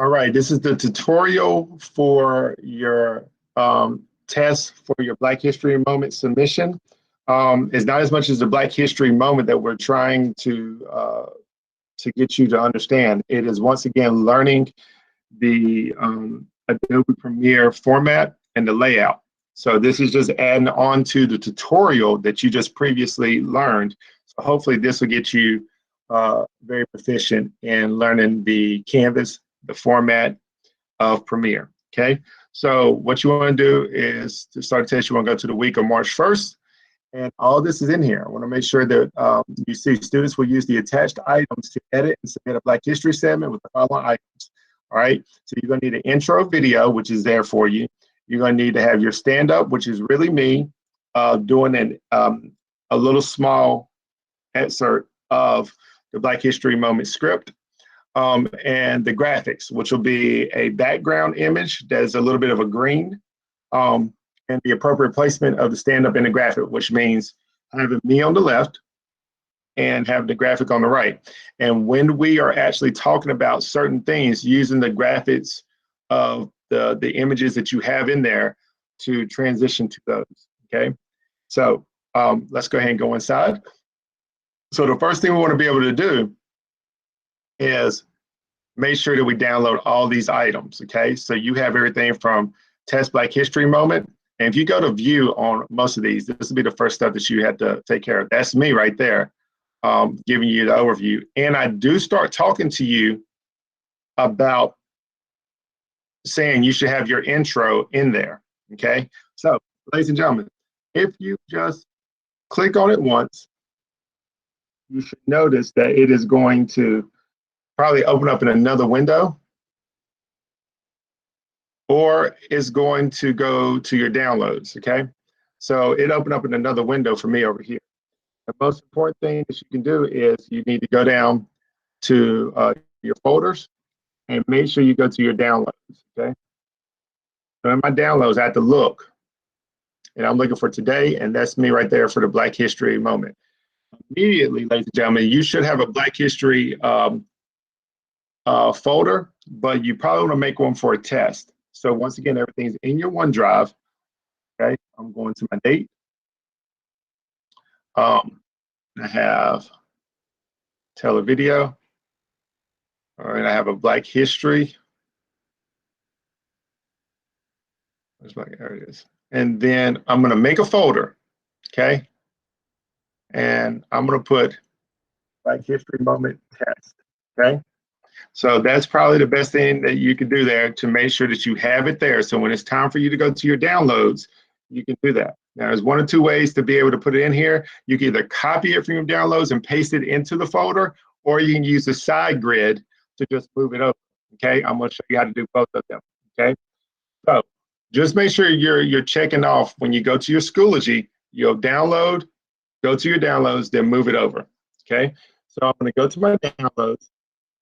All right, this is the tutorial for your test for your Black History Moment submission. It's not as much as the Black History Moment that we're trying to get you to understand. It is once again learning the Adobe Premiere format and the layout. So this is just adding on to the tutorial that you just previously learned. So hopefully this will get you very proficient in learning the canvas, the format of Premiere, okay? So what you want to do is to start the test, you want to go to the week of March 1st, and all this is in here. I want to make sure that you see students will use the attached items to edit and submit a Black History segment with the following items, all right? So you're going to need an intro video, which is there for you. You're going to need to have your stand-up, which is really me doing a little small excerpt of the Black History Moment script, and the graphics, which will be a background image that's a little bit of a green, and the appropriate placement of the stand-up in the graphic, which means having me on the left and have the graphic on the right. And when we are actually talking about certain things, using the graphics of the images that you have in there to transition to those, okay? So let's go ahead and go inside. So the first thing we want to be able to do is make sure that we download all these items, okay? So you have everything from Test Black History Moment. And if you go to view on most of these, this will be the first stuff that you have to take care of. That's me right there, giving you the overview. And I do start talking to you about saying you should have your intro in there, okay? So, ladies and gentlemen, if you just click on it once, you should notice that it is going to probably open up in another window, or it's going to go to your downloads, okay? So it opened up in another window for me over here. The most important thing that you can do is you need to go down to your folders and make sure you go to your downloads, okay? So in my downloads, I have to look, and I'm looking for today, and that's me right there for the Black History Moment. Immediately, ladies and gentlemen, you should have a Black History folder, but you probably want to make one for a test. So once again, everything's in your OneDrive, okay? I'm going to my date. I have televideo. All right, I have a Black History. There it is. And then I'm going to make a folder, okay? And I'm going to put Black History Moment test, okay? So that's probably the best thing that you can do there to make sure that you have it there. So when it's time for you to go to your downloads, you can do that. Now, there's one or two ways to be able to put it in here. You can either copy it from your downloads and paste it into the folder, or you can use the side grid to just move it over, okay? I'm gonna show you how to do both of them, okay? So just make sure you're checking off when you go to your Schoology, you'll download, go to your downloads, then move it over, okay? So I'm gonna go to my downloads.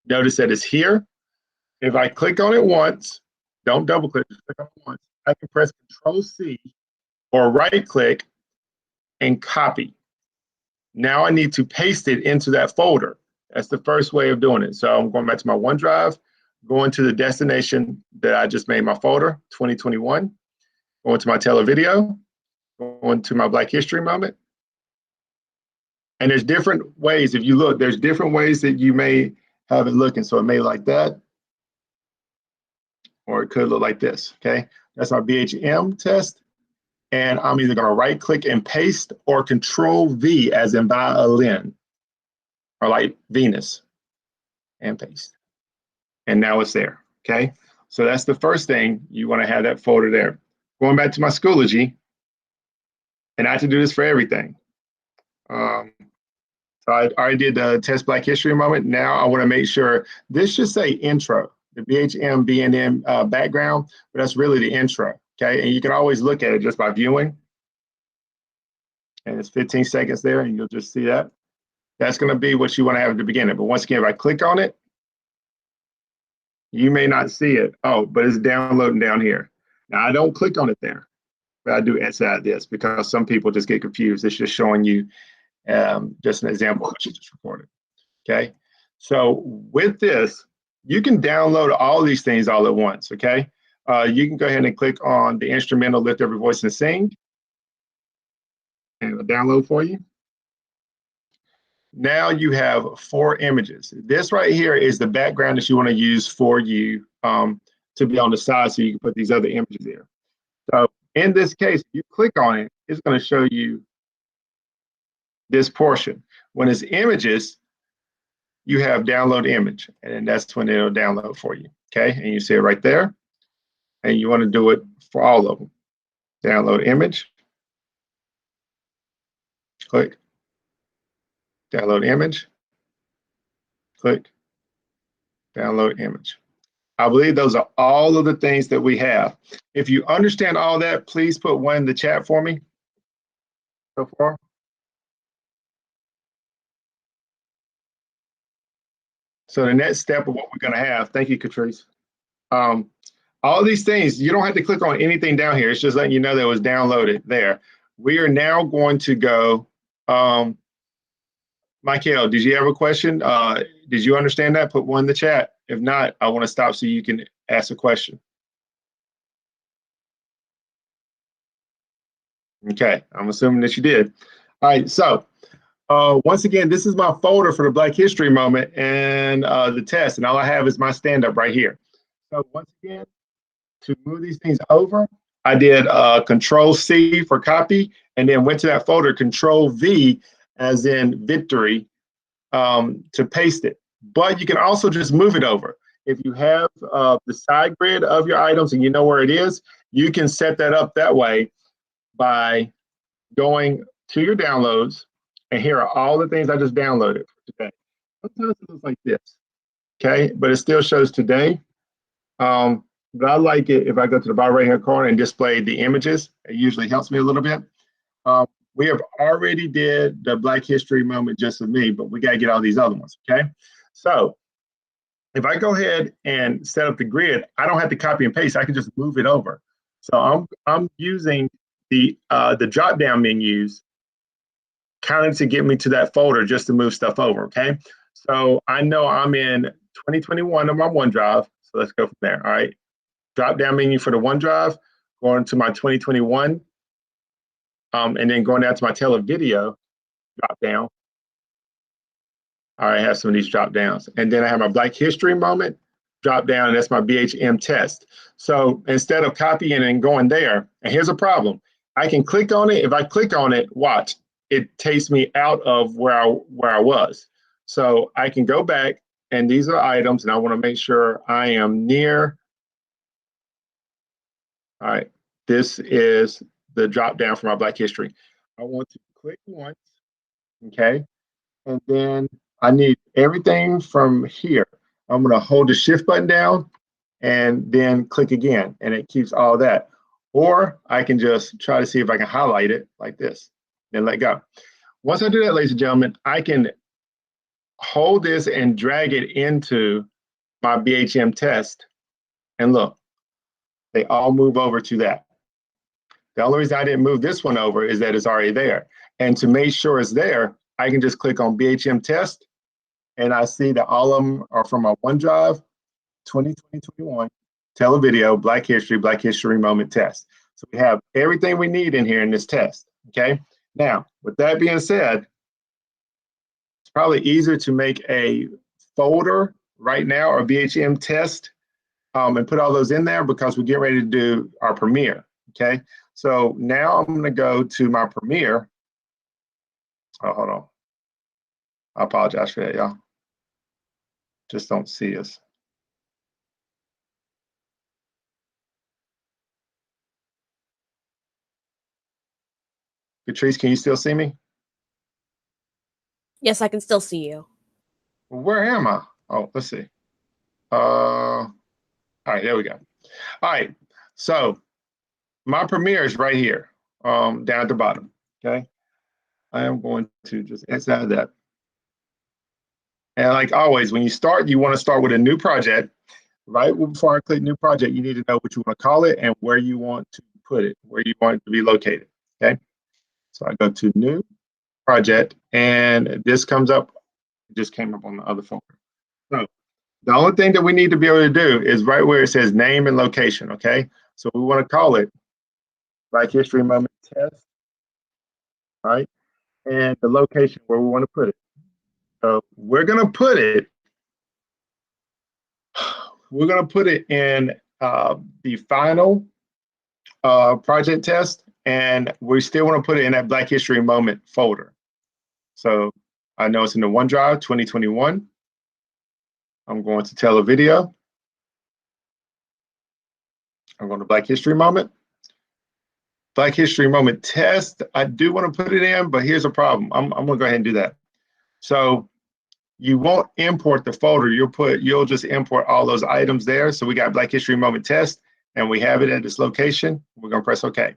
Notice that it's here. If I click on it once, don't double click, just click on it once, I can press Control-C or right click and copy. Now I need to paste it into that folder. That's the first way of doing it. So I'm going back to my OneDrive, going to the destination that I just made my folder, 2021, going to my televideo, going to my Black History Moment. And there's different ways, if you look, there's different ways that you may have it looking. So it may look like that, or it could look like this, okay? That's our BHM test. And I'm either gonna right click and paste or Control-V as in violin, or like Venus, and paste. And now it's there, okay? So that's the first thing, you wanna have that folder there. Going back to my Schoology, and I have to do this for everything. So I already did the Test Black History Moment. Now I want to make sure this should say intro, the BHM BNM background, but that's really the intro, okay? And you can always look at it just by viewing. And it's 15 seconds there, and you'll just see that. That's going to be what you want to have at the beginning. But once again, if I click on it, you may not see it. Oh, but it's downloading down here. Now I don't click on it there, but I do inside this because some people just get confused. It's just showing you just an example of what you just recorded, okay? So with this, you can download all these things all at once, okay? You can go ahead and click on the instrumental Lift Every Voice and Sing, and it'll download for you. Now you have 4 images. This right here is the background that you want to use for you to be on the side so you can put these other images there. So in this case, you click on it, it's going to show you this portion. When it's images, you have download image, and that's when it'll download for you, okay? And you see it right there, and you want to do it for all of them. Download image, click, download image, click, download image. I believe those are all of the things that we have. If you understand all that, please put 1 in the chat for me so far. So the next step of what we're going to have, thank you, Catrice. All these things, you don't have to click on anything down here. It's just letting you know that it was downloaded there. We are now going to go, Michael, did you have a question? Did you understand that? Put 1 in the chat. If not, I want to stop so you can ask a question. Okay, I'm assuming that you did. All right, so once again, this is my folder for the Black History Moment and the test, and all I have is my stand-up right here. So once again, to move these things over, I did Control-C for copy, and then went to that folder, Control-V, as in victory, to paste it. But you can also just move it over. If you have the side grid of your items and you know where it is, you can set that up that way by going to your downloads, and here are all the things I just downloaded for today. Sometimes it looks like this, okay? But it still shows today. But I like it if I go to the bottom right-hand corner and display the images. It usually helps me a little bit. We have already did the Black History Moment just for me, but we got to get all these other ones, okay? So if I go ahead and set up the grid, I don't have to copy and paste. I can just move it over. So I'm using the drop-down menus kind of to get me to that folder just to move stuff over, okay? So I know I'm in 2021 on my OneDrive, so let's go from there, all right? Drop-down menu for the OneDrive, going to my 2021, and then going down to my televideo drop-down. All right, I have some of these drop-downs. And then I have my Black History Moment drop-down, and that's my BHM test. So instead of copying and going there, and here's a problem. I can click on it. If I click on it, watch, it takes me out of where I was. So I can go back, and these are items, and I want to make sure I am near. All right, this is the drop down for my Black History. I want to click once, okay? And then I need everything from here. I'm gonna hold the shift button down and then click again, and it keeps all that. Or I can just try to see if I can highlight it like this, then let go. Once I do that, ladies and gentlemen, I can hold this and drag it into my BHM test, and look, they all move over to that. The only reason I didn't move this one over is that it's already there. And to make sure it's there, I can just click on BHM test, and I see that all of them are from my OneDrive 2020-21 televideo Black History Moment test. So we have everything we need in here in this test, okay? Now, with that being said, it's probably easier to make a folder right now or BHM test and put all those in there because we're getting ready to do our premiere, okay? So now I'm gonna go to my premiere. Oh, hold on. I apologize for that, y'all. Just don't see us. Patrice, can you still see me? Yes, I can still see you. Where am I? Oh, let's see. All right, there we go. All right, so my premiere is right here, down at the bottom, okay? I am going to just exit out of that. And like always, when you start, you want to start with a new project. Right before I click new project, you need to know what you want to call it and where you want to put it, where you want it to be located, okay? So I go to new project, and this comes up. It just came up on the other folder. So The only thing that we need to be able to do is right where it says name and location, okay? So we want to call it Black History Moment Test, right? And the location where we want to put it. So we're going to put it in the final project test, and we still want to put it in that Black History Moment folder. So I know it's in the OneDrive 2021. I'm going to Televideo. I'm going to Black History Moment. Black History Moment Test, I do want to put it in, but here's a problem. I'm going to go ahead and do that. So you won't import the folder. You'll just import all those items there. So we got Black History Moment Test, and we have it at this location. We're going to press OK.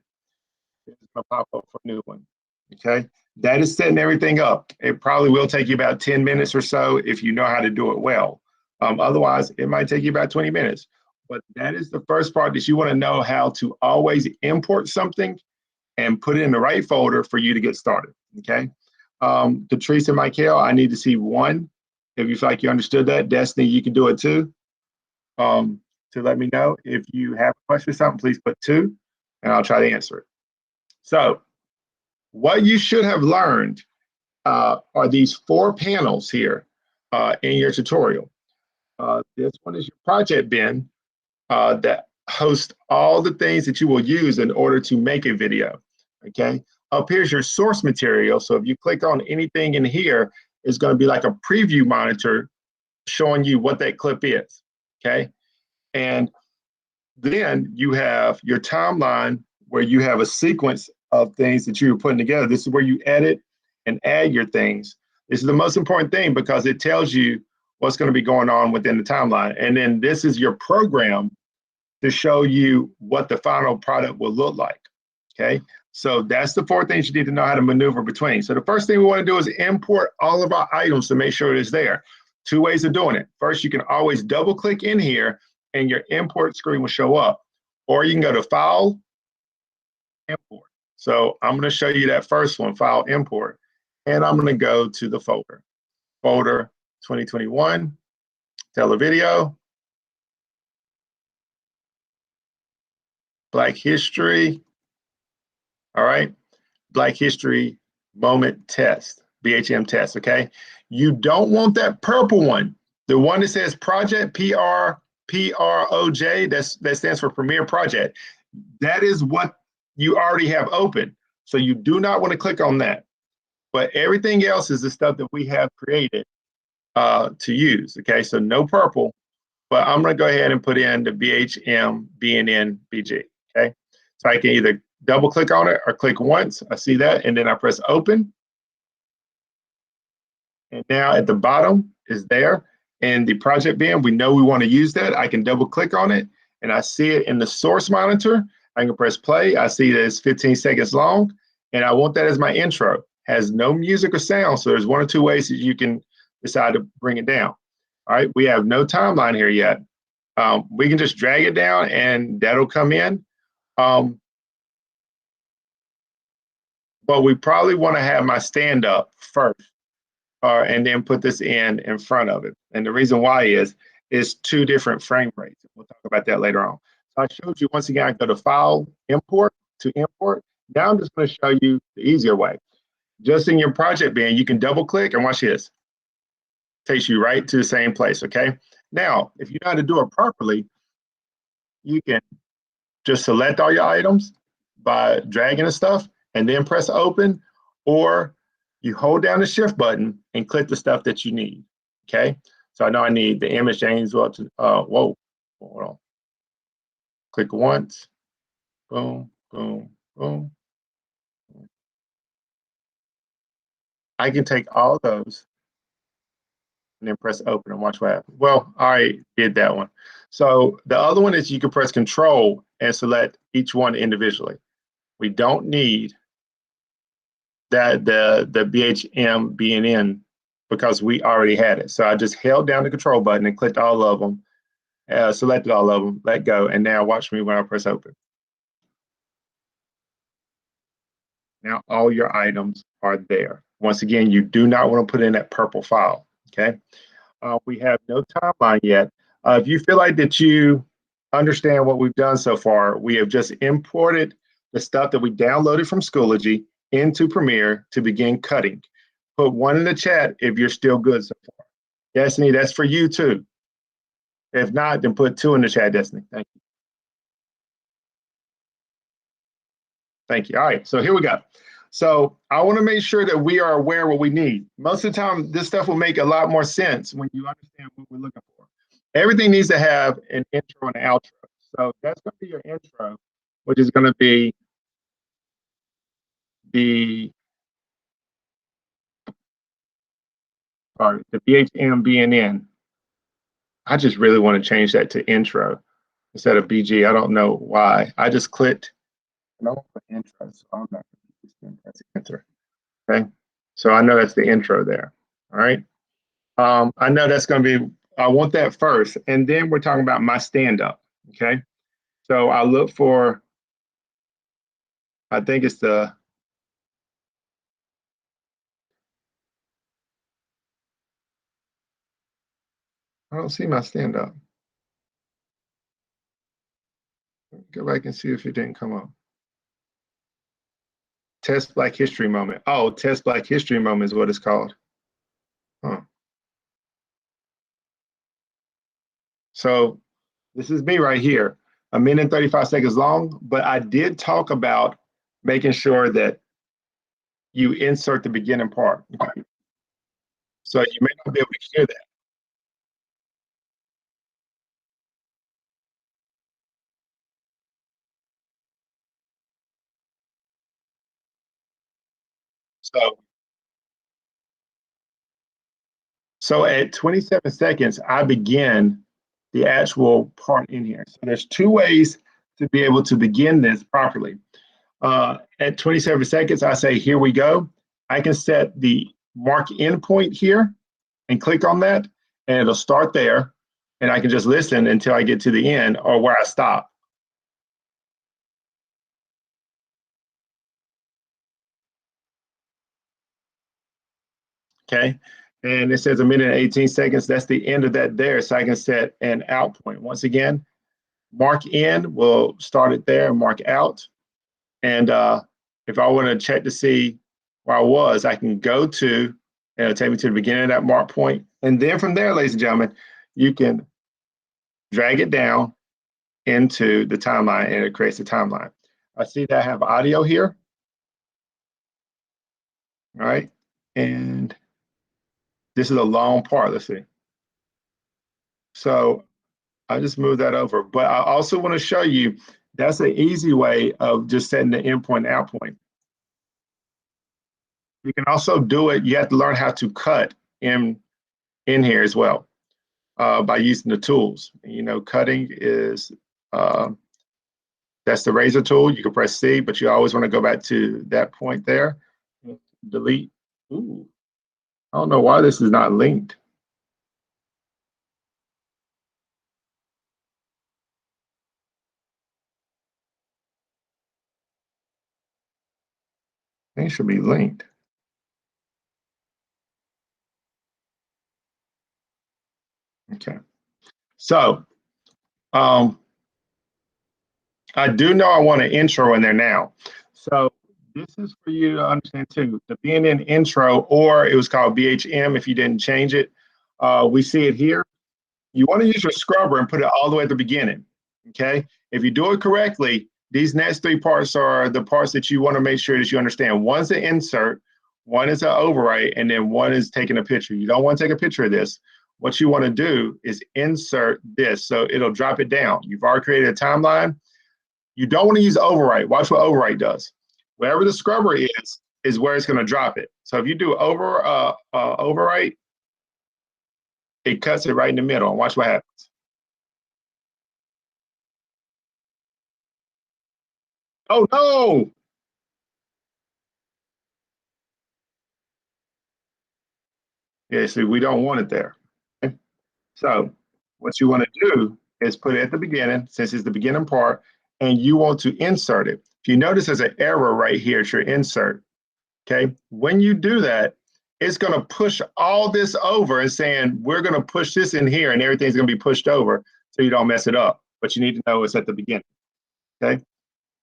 It's going to pop up for a new one. Okay. That is setting everything up. It probably will take you about 10 minutes or so if you know how to do it well. Otherwise, it might take you about 20 minutes. But that is the first part, that you want to know how to always import something and put it in the right folder for you to get started. Okay. Catrice and Michael, I need to see one. If you feel like you understood that. Destiny, you can do it too. To let me know. If you have a question or something, please put 2, and I'll try to answer it. So what you should have learned are these 4 panels here in your tutorial. This one is your project bin that hosts all the things that you will use in order to make a video. Okay. Up here's your source material. So if you click on anything in here, it's going to be like a preview monitor showing you what that clip is. Okay. And then you have your timeline where you have a sequence of things that you're putting together. This is where you edit and add your things. This is the most important thing because it tells you what's going to be going on within the timeline. And then this is your program to show you what the final product will look like. Okay. So that's the 4 things you need to know how to maneuver between. So the first thing we want to do is import all of our items to make sure it is there. 2 ways of doing it. First, you can always double click in here and your import screen will show up. Or you can go to File, Import. So I'm going to show you that first one, File, Import. And I'm going to go to the folder. Folder 2021, Televideo, Black History. All right. Black History Moment Test, BHM test, okay? You don't want that purple one. The one that says Project, PROJ, that stands for Premier Project. That is what you already have open. So you do not want to click on that. But everything else is the stuff that we have created to use, okay? So no purple, but I'm going to go ahead and put in the BHM, BNN, BG, okay? So I can either double click on it or click once. I see that, and then I press open. And now at the bottom is there. In the project bin, we know we want to use that. I can double click on it, and I see it in the source monitor. I can press play. I see that it's 15 seconds long, and I want that as my intro. Has no music or sound, so there's 1 or 2 ways that you can decide to bring it down. All right, we have no timeline here yet. We can just drag it down, and that'll come in. But we probably want to have my stand up first, and then put this in front of it. And the reason why is 2 different frame rates. We'll talk about that later on. So I showed you, once again, I go to File, Import, to import. Now I'm just going to show you the easier way. Just in your project bin, you can double click and watch this. Takes you right to the same place, okay? Now, if you know how to do it properly, you can just select all your items by dragging the stuff and then press open, or you hold down the shift button and click the stuff that you need, okay? So I know I need the image change. Well, whoa, hold on. Click once, boom, boom, boom. I can take all those and then press open and watch what happens. Well, I already did that one. So the other one is you can press Control and select each one individually. We don't need that the BHM BNN because we already had it. So I just held down the control button and clicked all of them, selected all of them, let go, and now watch me when I press open. Now all your items are there. Once again, you do not want to put in that purple file, okay? We have no timeline yet. If you feel like that you understand what we've done so far, we have just imported the stuff that we downloaded from Schoology into Premiere to begin cutting. Put one in the chat if you're still good so far. Destiny, that's for you too. If not, then put 2 in the chat, Destiny. Thank you. Thank you. All right, so here we go. So I want to make sure that we are aware of what we need. Most of the time, this stuff will make a lot more sense when you understand what we're looking for. Everything needs to have an intro and an outro. So that's going to be your intro, which is going to be the BHM BNN. I just really want to change that to intro instead of BG. I don't know why. I just clicked and I want to put intro, so I'm not going to press enter. Okay, so I know that's the intro there. All right. I know that's going to be, I want that first. And then we're talking about my stand-up. Okay. So I look for, I think it's the, I don't see my stand-up. Go back and see if it didn't come up. Test Black History Moment. Oh, Test Black History Moment is what it's called. Huh. So this is me right here, 1 minute and 35 seconds long, but I did talk about making sure that you insert the beginning part. Okay. So you may not be able to hear that. So, so at 27 seconds, I begin the actual part in here. So there's 2 ways to be able to begin this properly. At 27 seconds, I say, here we go. I can set the mark end point here and click on that, and it'll start there. And I can just listen until I get to the end or where I stop. Okay. And it says 1 minute and 18 seconds. That's the end of that there. So I can set an out point. Once again, mark in, we'll start it there and mark out. And if I want to check to see where I was, I can go to, and it'll take me to the beginning of that mark point. And then from there, ladies and gentlemen, you can drag it down into the timeline and it creates a timeline. I see that I have audio here. All right. And this is a long part. Let's see. So I just move that over. But I also want to show you that's an easy way of just setting the in point and out point. You can also do it. You have to learn how to cut in here as well by using the tools. You know, cutting is that's the razor tool. You can press C, but you always want to go back to that point there. Delete. Ooh, I don't know why this is not linked. It should be linked. Okay. So I do know I want an intro in there now. So this is for you to understand too. The BNN intro, or it was called BHM if you didn't change it. We see it here. You want to use your scrubber and put it all the way at the beginning. Okay. If you do it correctly, these next 3 parts are the parts that you want to make sure that you understand. One's an insert, one is an overwrite, and then one is taking a picture. You don't want to take a picture of this. What you want to do is insert this. So it'll drop it down. You've already created a timeline. You don't want to use overwrite. Watch what overwrite does. Wherever the scrubber is where it's going to drop it. So if you do overwrite, it cuts it right in the middle. And watch what happens. Oh no! Yeah, see, we don't want it there. Okay? So what you want to do is put it at the beginning, since it's the beginning part, and you want to insert it. If you notice there's an error right here, it's your insert. Okay, when you do that, it's going to push all this over and saying, we're going to push this in here and everything's going to be pushed over so you don't mess it up. But you need to know it's at the beginning, okay?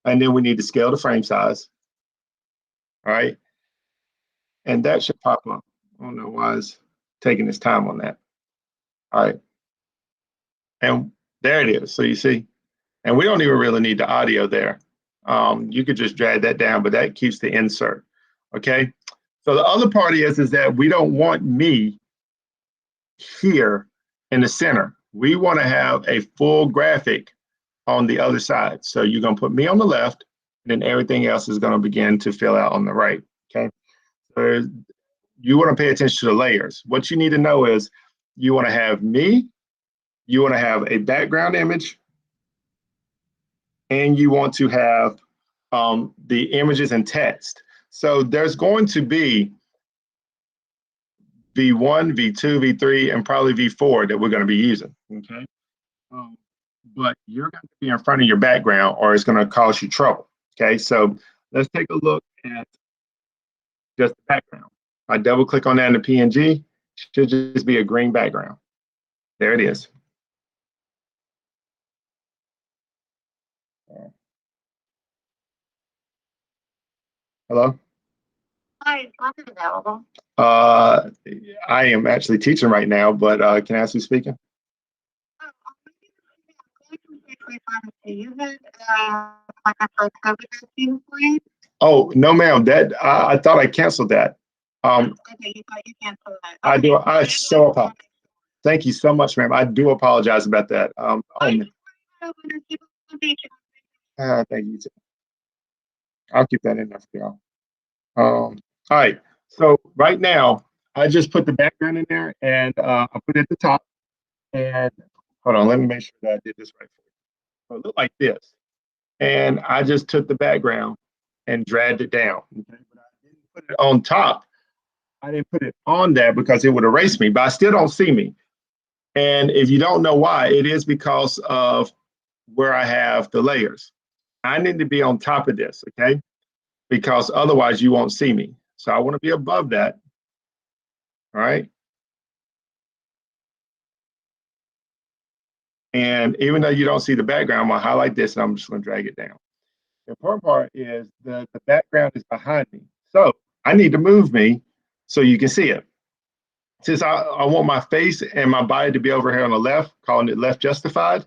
And then we need to scale the frame size, all right? And that should pop up. I don't know why it's taking its time on that. All right. And there it is. So you see, and we don't even really need the audio there. You could just drag that down, but that keeps the insert, okay? So the other part is that we don't want me here in the center. We want to have a full graphic on the other side. So you're going to put me on the left, and then everything else is going to begin to fill out on the right, okay? So you want to pay attention to the layers. What you need to know is you want to have me, you want to have a background image, and you want to have the images and text. So there's going to be V1, V2, V3, and probably V4 that we're going to be using, okay? But you're going to be in front of your background or it's going to cause you trouble, okay? So let's take a look at just the background. I double click on that in the PNG, should just be a green background. There it is. Hello? Hi, is Margaret available? I am actually teaching right now, but can I ask who's speaking? You had like a first COVID-19 plan? Oh, no, ma'am. That I thought I canceled that. Okay, you thought you canceled that. I do. Okay. I so apologize. Thank you so much, ma'am. I do apologize about that. Thank you. I'll keep that in there for y'all. All right. So right now, I just put the background in there, and I put it at the top. And hold on, let me make sure that I did this right for you. So it looked like this, and I just took the background and dragged it down. Okay? But I didn't put it on top. I didn't put it on there because it would erase me, but I still don't see me. And if you don't know why, it is because of where I have the layers. I need to be on top of this, okay? Because otherwise you won't see me. So I want to be above that, all right? And even though you don't see the background, I'm gonna highlight this and I'm just gonna drag it down. The important part is the background is behind me. So I need to move me so you can see it. Since I want my face and my body to be over here on the left, calling it left justified,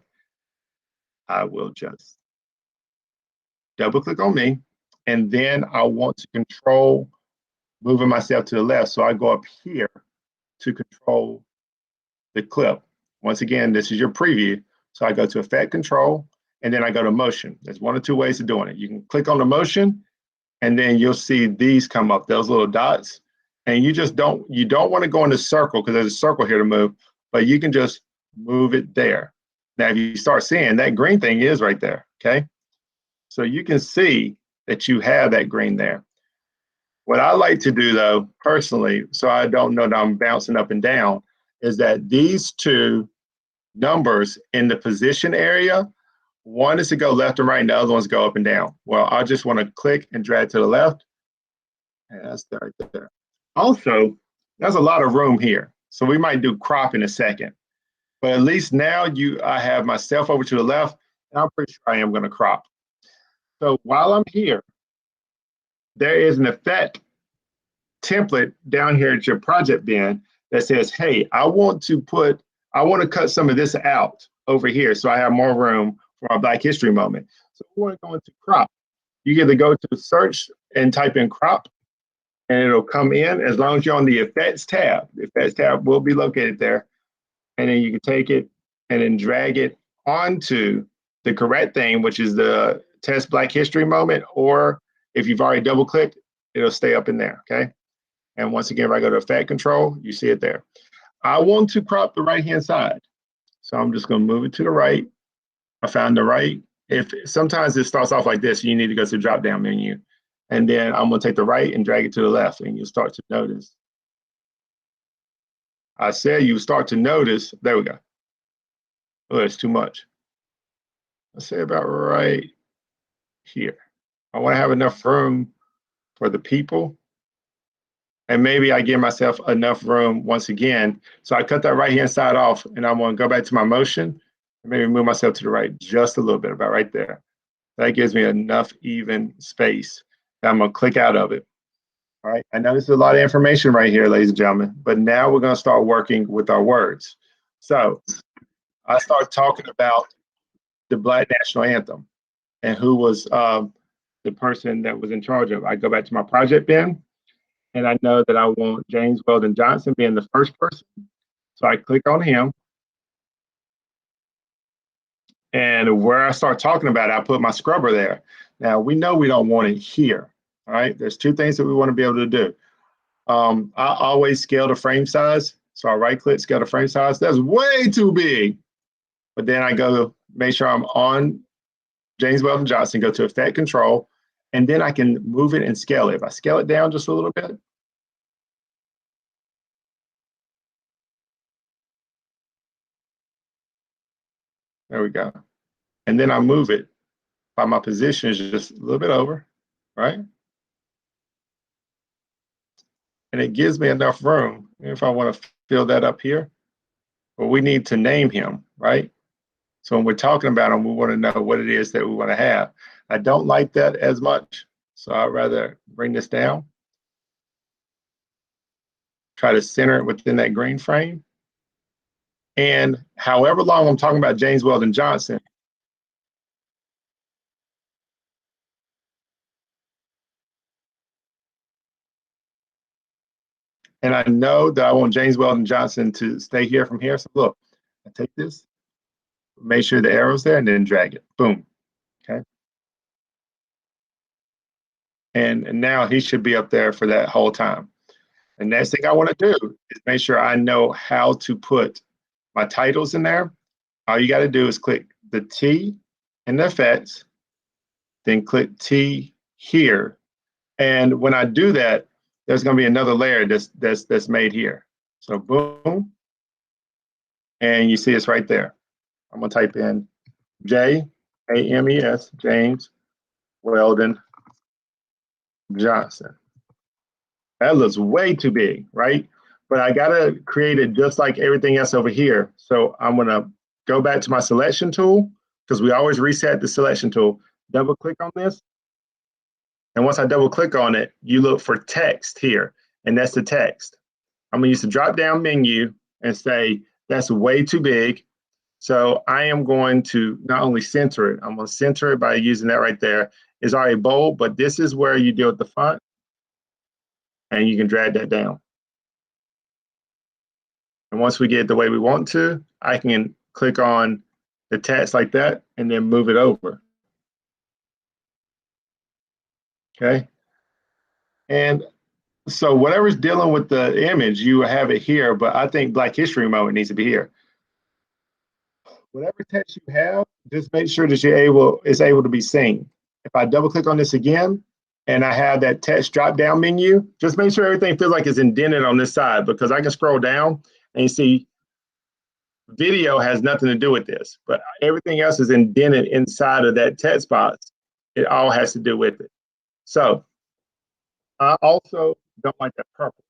I will just double click on me. And then I want to control moving myself to the left. So I go up here to control the clip. Once again, this is your preview. So I go to effect control, and then I go to motion. There's one or two ways of doing it. You can click on the motion, and then you'll see these come up, those little dots. And you don't want to go in the circle because there's a circle here to move, but you can just move it there. Now, if you start seeing that green thing is right there, okay? So you can see that you have that green there. What I like to do though, personally, so I don't know that I'm bouncing up and down, is that these two numbers in the position area, one is to go left and right and the other one's go up and down. Well, I just want to click and drag to the left. And that's right there. Also, there's a lot of room here. So we might do crop in a second. But at least now I have myself over to the left, and I'm pretty sure I am going to crop. So while I'm here, there is an effect template down here at your project bin that says, hey, I want to cut some of this out over here so I have more room for my Black History moment. So we want to go into crop. You either go to search and type in crop, and it'll come in as long as you're on the effects tab. The effects tab will be located there. And then you can take it and then drag it onto the correct thing, which is the test Black History moment, or if you've already double clicked, it'll stay up in there, okay? And once again, if I go to effect control, you see it there. I want to crop the right-hand side. So I'm just gonna move it to the right. I found the right. Sometimes it starts off like this, you need to go to the drop-down menu. And then I'm gonna take the right and drag it to the left, and you'll start to notice. I said you start to notice, there we go. Oh, it's too much. Let's say about right here. I wanna have enough room for the people. and maybe I give myself enough room once again. So I cut that right-hand side off, and I'm gonna go back to my motion, and maybe move myself to the right just a little bit, about right there. That gives me enough even space. Now I'm gonna click out of it. All right, I know this is a lot of information right here, ladies and gentlemen, but now we're gonna start working with our words. So I start talking about the Black National Anthem and who was the person that was in charge of it. I go back to my project bin, and I know that I want James Weldon Johnson being the first person. So I click on him, and where I start talking about it, I put my scrubber there. Now we know we don't want it here. All right, there's two things that we want to be able to do. I always scale the frame size. So I right click, scale the frame size. That's way too big. But then I go make sure I'm on James Weldon Johnson, go to Effect Control, and then I can move it and scale it. If I scale it down just a little bit, there we go. And then I move it by my position is just a little bit over, right? And it gives me enough room if I want to fill that up here. But we need to name him, right? So when we're talking about him, we want to know what it is that we want to have. I don't like that as much, so I'd rather bring this down. Try to center it within that green frame. And however long I'm talking about James Weldon Johnson, and I know that I want James Weldon Johnson to stay here from here. So look, I take this, make sure the arrow's there, and then drag it. Boom. Okay. And now he should be up there for that whole time. The next thing I want to do is make sure I know how to put my titles in there. All you got to do is click the T in the effects, then click T here. And when I do that, there's going to be another layer that's made here. So boom, and you see it's right there. I'm going to type in James, James Weldon Johnson. That looks way too big, right? But I got to create it just like everything else over here. So I'm going to go back to my selection tool, because we always reset the selection tool. Double click on this. And once I double click on it, you look for text here, and that's the text. I'm going to use the drop down menu and say, that's way too big. So I am going to not only center it, I'm going to center it by using that right there. It's already bold, but this is where you deal with the font, and you can drag that down. And once we get it the way we want to, I can click on the text like that and then move it over. Okay. And so whatever's dealing with the image, you have it here, but I think Black History Moment needs to be here. Whatever text you have, just make sure that it's able to be seen. If I double click on this again, and I have that text drop down menu, just make sure everything feels like it's indented on this side, because I can scroll down and you see video has nothing to do with this, but everything else is indented inside of that text box. It all has to do with it. So I also don't like that purple.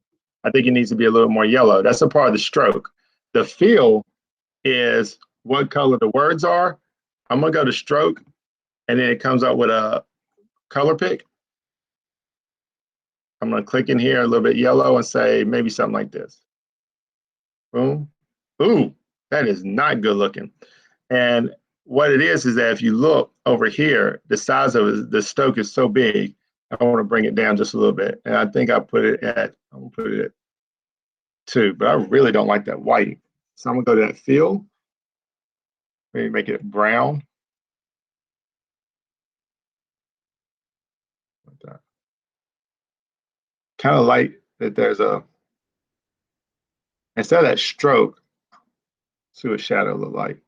I think it needs to be a little more yellow. That's a part of the stroke. The fill is what color the words are. I'm gonna go to stroke, and then it comes up with a color pick. I'm gonna click in here a little bit yellow and say maybe something like this. Boom. Ooh, that is not good looking. And what it is that if you look over here, the size of the stroke is so big, I want to bring it down just a little bit. And I think I'm gonna put it at 2, but I really don't like that white. So I'm gonna go to that fill, maybe make it brown. Like that. Kind of like that there's instead of that stroke, see what shadow look like.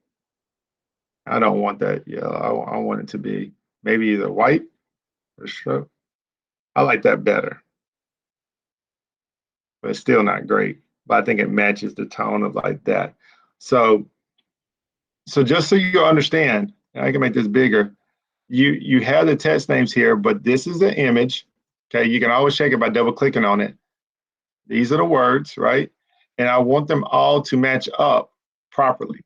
I don't want that yellow. I want it to be maybe either white or stroke. I like that better, but it's still not great. But I think it matches the tone of like that. So just so you understand, I can make this bigger. You have the text names here, but this is the image. Okay, you can always check it by double clicking on it. These are the words, right? And I want them all to match up properly.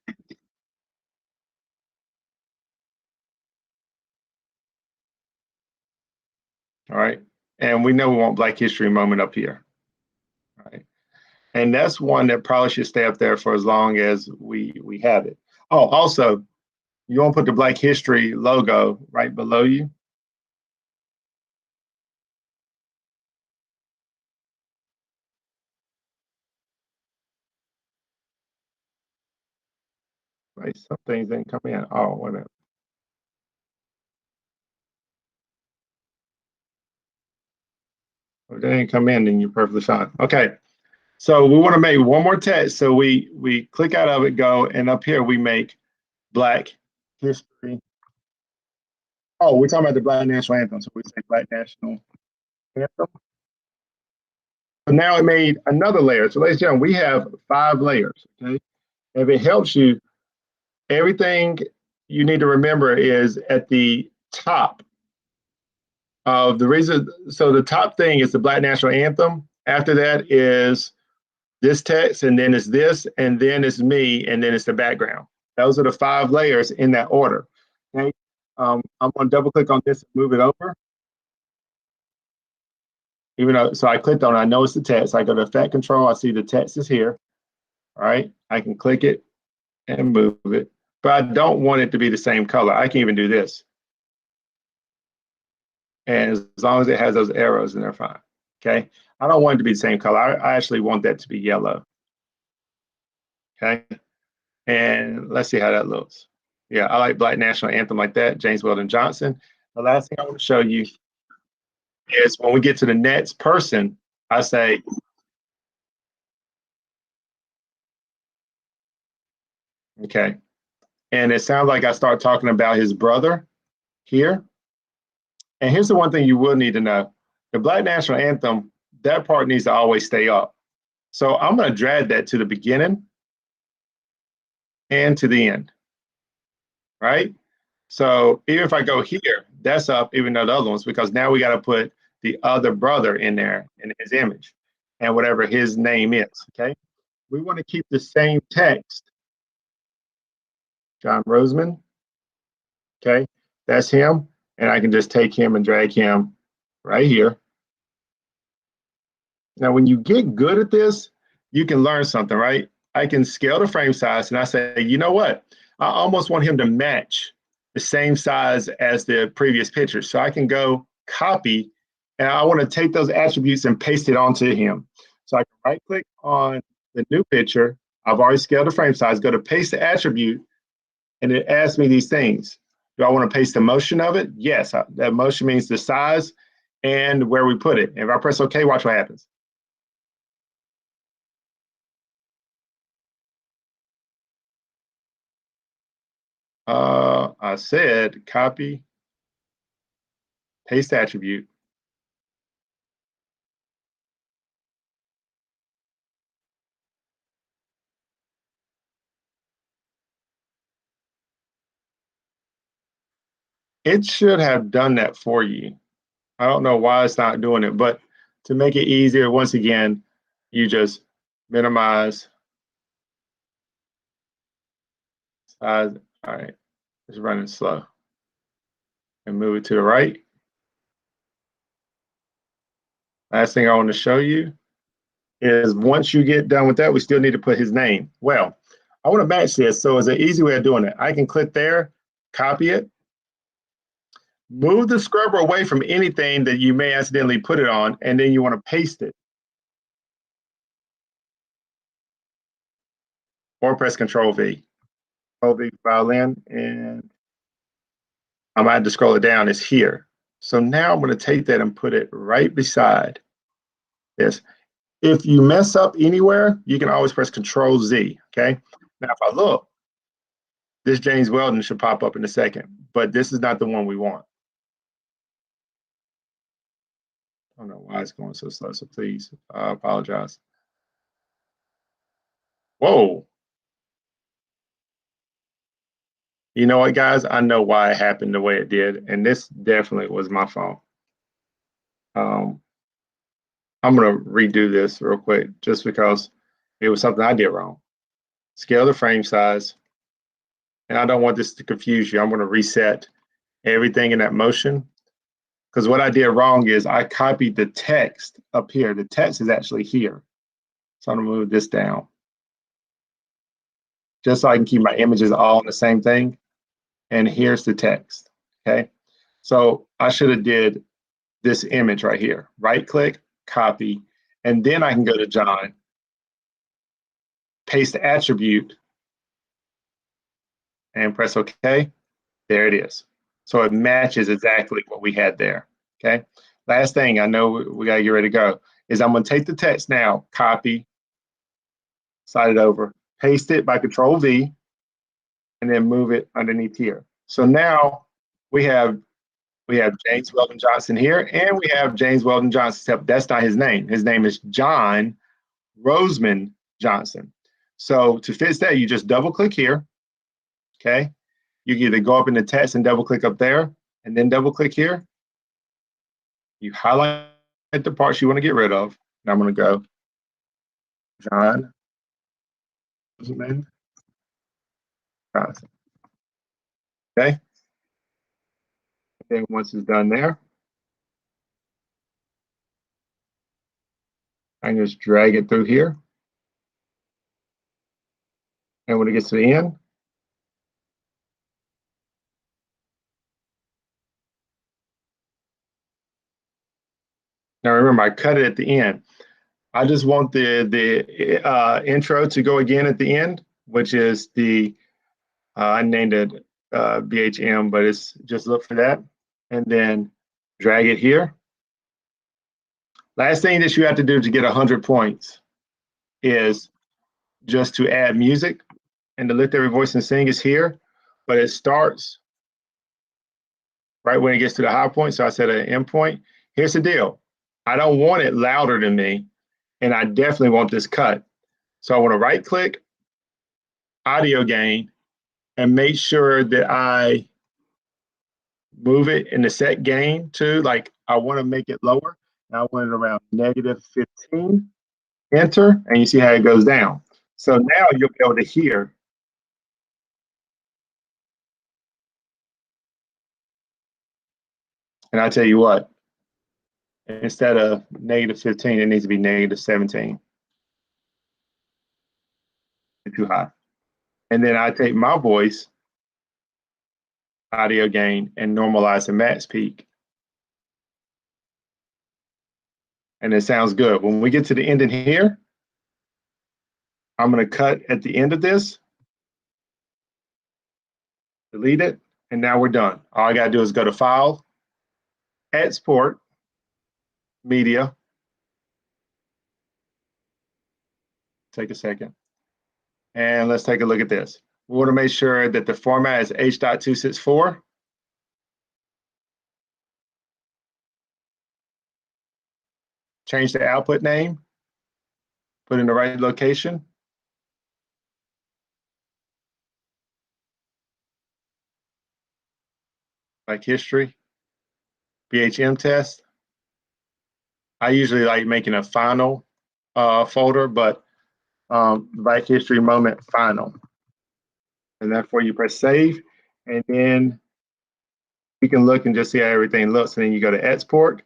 All right. And we know we want Black History Moment up here. Right. And that's one that probably should stay up there for as long as we have it. Oh, also, you want to put the Black History logo right below you. Right. Some things didn't come in. Oh, whatever. If they didn't come in, then you're perfectly fine. Okay. So we want to make one more text. So we click out of it, go, and up here we make Black History. Oh, we're talking about the Black National Anthem. So we say Black National Anthem. So now it made another layer. So ladies and gentlemen, we have 5 layers. Okay. If it helps you, everything you need to remember is at the top of the reason. So the top thing is the Black National Anthem. After that is this text, and then it's this, and then it's me, and then it's the background. Those are the 5 layers in that order. Okay. I'm going to double click on this and move it over. Even though, so I clicked on it, I know it's the text. I go to Effect Control, I see the text is here. All right, I can click it and move it, but I don't want it to be the same color. I can even do this. And as long as it has those arrows, then they're fine. Okay, I don't want it to be the same color. I actually want that to be yellow. Okay, and let's see how that looks. Yeah, I like Black National Anthem like that, James Weldon Johnson. The last thing I want to show you is when we get to the next person, I say, okay. And it sounds like I start talking about his brother here. And here's the one thing you will need to know. The Black National Anthem, that part needs to always stay up. So I'm going to drag that to the beginning and to the end, right? So even if I go here, that's up, even though the other ones, because now we got to put the other brother in there in his image and whatever his name is, okay? We want to keep the same text. John Roseman, okay? That's him. And I can just take him and drag him right here. Now, when you get good at this, you can learn something, right? I can scale the frame size and I say, you know what? I almost want him to match the same size as the previous picture. So I can go copy and I want to take those attributes and paste it onto him. So I can right click on the new picture. I've already scaled the frame size, go to paste the attribute, and it asks me these things. Do I want to paste the motion of it? Yes, that motion means the size and where we put it. If I press OK, watch what happens. I said copy, paste attribute. It should have done that for you. I don't know why it's not doing it, but to make it easier, once again, you just minimize size. All right, it's running slow. And move it to the right. Last thing I want to show you is once you get done with that, we still need to put his name. Well, I want to match this. So it's an easy way of doing it. I can click there, copy it, move the scrubber away from anything that you may accidentally put it on, and then you want to paste it. Or press Control V. Control V, violin, and I might have to scroll it down. It's here. So now I'm going to take that and put it right beside this. If you mess up anywhere, you can always press Control Z. Okay. Now, if I look, this James Weldon should pop up in a second, but this is not the one we want. I don't know why it's going so slow, so please apologize. Whoa. You know what, guys? I know why it happened the way it did, and this definitely was my fault. I'm going to redo this real quick just because it was something I did wrong. Scale the frame size. And I don't want this to confuse you. I'm going to reset everything in that motion because what I did wrong is I copied the text up here. The text is actually here. So I'm going to move this down just so I can keep my images all in the same thing. And here's the text, okay? So I should have did this image right here. Right click, copy, and then I can go to John, paste the attribute, and press OK. There it is. So it matches exactly what we had there, okay? Last thing, I know we gotta get ready to go, is I'm gonna take the text now, copy, slide it over, paste it by Control V, and then move it underneath here. So now we have James Weldon Johnson here, and we have James Weldon Johnson, except that's not his name. His name is John Roseman Johnson. So to fix that, you just double click here, okay? You can either go up in the text and double click up there, and then double click here. You highlight the parts you want to get rid of. And I'm going to go John Roseman Johnson. Okay. And once it's done there, I can just drag it through here. And when it gets to the end, now remember, I cut it at the end. I just want the intro to go again at the end, which is the, I named it BHM, but it's just look for that. And then drag it here. Last thing that you have to do to get 100 points is just to add music, and to lift every voice and sing is here, but it starts right when it gets to the high point. So I set an end point. Here's the deal. I don't want it louder than me, and I definitely want this cut. So I want to right click, audio gain, and make sure that I move it in the set gain too. Like I want to make it lower. I want it around -15. Enter, and you see how it goes down. So now you'll be able to hear. And I tell you what, instead of -15, it needs to be -17. It's too high. And then I take my voice, audio gain, and normalize the max peak. And it sounds good. When we get to the end in here, I'm going to cut at the end of this, delete it, and now we're done. All I got to do is go to File, Export, Media. Take a second. And let's take a look at this. We want to make sure that the format is H.264. Change the output name, put in the right location. Like history, BHM test. I usually like making a final folder, but Black History Moment final. And therefore you press save, and then you can look and just see how everything looks. And then you go to export,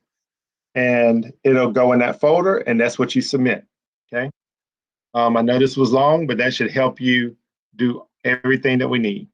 and it'll go in that folder, and that's what you submit, okay? I know this was long, but that should help you do everything that we need.